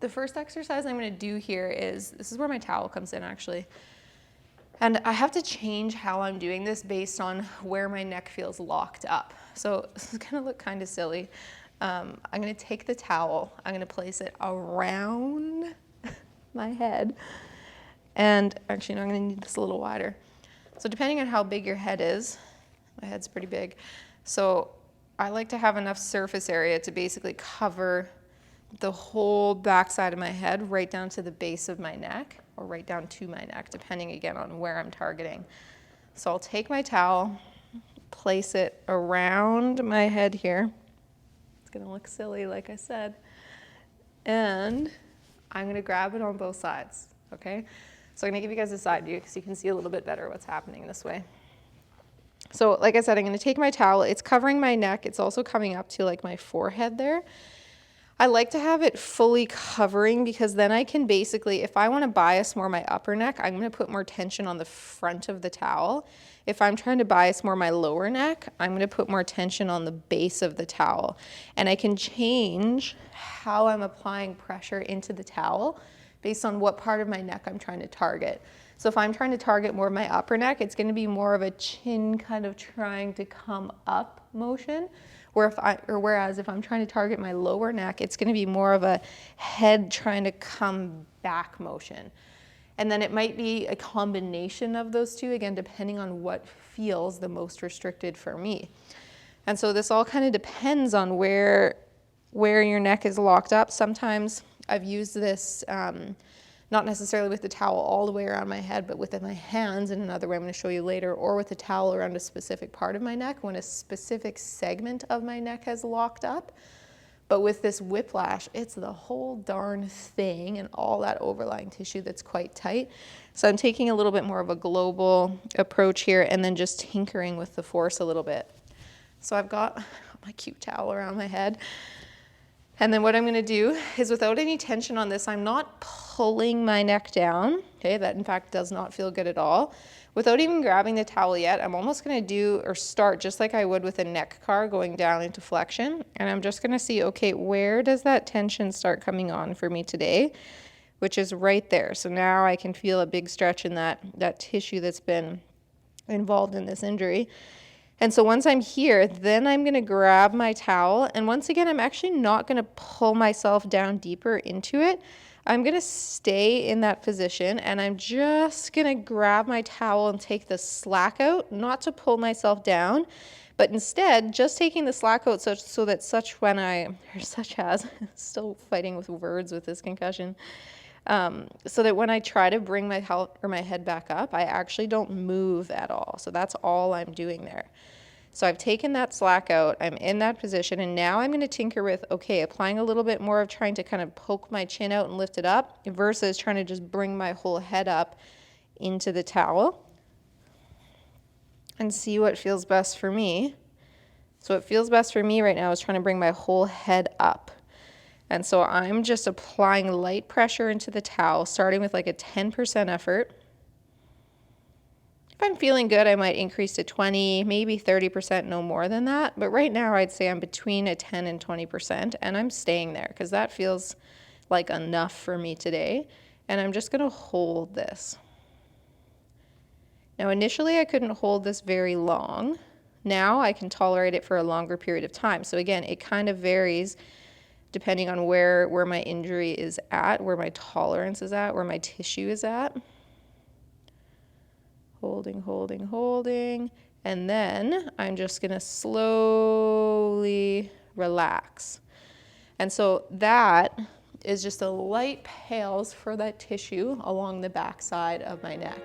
the first exercise I'm gonna do here is, this is where my towel comes in actually. And I have to change how I'm doing this based on where my neck feels locked up. So this is gonna look kind of silly. I'm gonna take the towel, I'm gonna place it around my head. And actually, no, I'm gonna need this a little wider. So depending on how big your head is, my head's pretty big. So I like to have enough surface area to basically cover the whole backside of my head right down to the base of my neck, or right down to my neck, depending again on where I'm targeting. So I'll take my towel, place it around my head here. It's gonna look silly, like I said. And I'm gonna grab it on both sides, okay? So I'm gonna give you guys a side view because you can see a little bit better what's happening this way. So like I said, I'm gonna take my towel, it's covering my neck, it's also coming up to like my forehead there. I like to have it fully covering because then I can basically, if I want to bias more my upper neck, I'm going to put more tension on the front of the towel. If I'm trying to bias more my lower neck, I'm going to put more tension on the base of the towel. And I can change how I'm applying pressure into the towel based on what part of my neck I'm trying to target. So if I'm trying to target more of my upper neck, it's going to be more of a chin kind of trying to come up motion. Whereas if I'm trying to target my lower neck, it's going to be more of a head trying to come back motion. And then it might be a combination of those two, again, depending on what feels the most restricted for me. And so this all kind of depends on where your neck is locked up. Sometimes I've used this, not necessarily with the towel all the way around my head, but with my hands in another way I'm going to show you later, or with the towel around a specific part of my neck when a specific segment of my neck has locked up. But with this whiplash, it's the whole darn thing and all that overlying tissue that's quite tight. So I'm taking a little bit more of a global approach here and then just tinkering with the force a little bit. So I've got my cute towel around my head. And then what I'm going to do is, without any tension on this, I'm not pulling my neck down. Okay, that in fact does not feel good at all. Without even grabbing the towel yet, I'm almost going to do or start just like I would with a neck car, going down into flexion. And I'm just going to see, okay, where does that tension start coming on for me today? Which is right there. So now I can feel a big stretch in that tissue that's been involved in this injury. And so once I'm here, then I'm going to grab my towel. And once again, I'm actually not going to pull myself down deeper into it. I'm going to stay in that position and I'm just going to grab my towel and take the slack out, not to pull myself down, but instead just taking the slack out so that still fighting with words with this concussion, so that when I try to bring my head back up, I actually don't move at all. So that's all I'm doing there. So I've taken that slack out, I'm in that position, and now I'm going to tinker with, okay, applying a little bit more of trying to kind of poke my chin out and lift it up versus trying to just bring my whole head up into the towel and see what feels best for me. So what feels best for me right now is trying to bring my whole head up. And so I'm just applying light pressure into the towel, starting with like a 10% effort. If I'm feeling good, I might increase to 20, maybe 30%, no more than that. But right now, I'd say I'm between a 10 and 20%, and I'm staying there because that feels like enough for me today. And I'm just going to hold this. Now, initially, I couldn't hold this very long. Now I can tolerate it for a longer period of time. So again, it kind of varies depending on where my injury is at, where my tolerance is at, where my tissue is at. Holding, holding, holding. And then I'm just going to slowly relax. And so that is just a light pause for that tissue along the back side of my neck.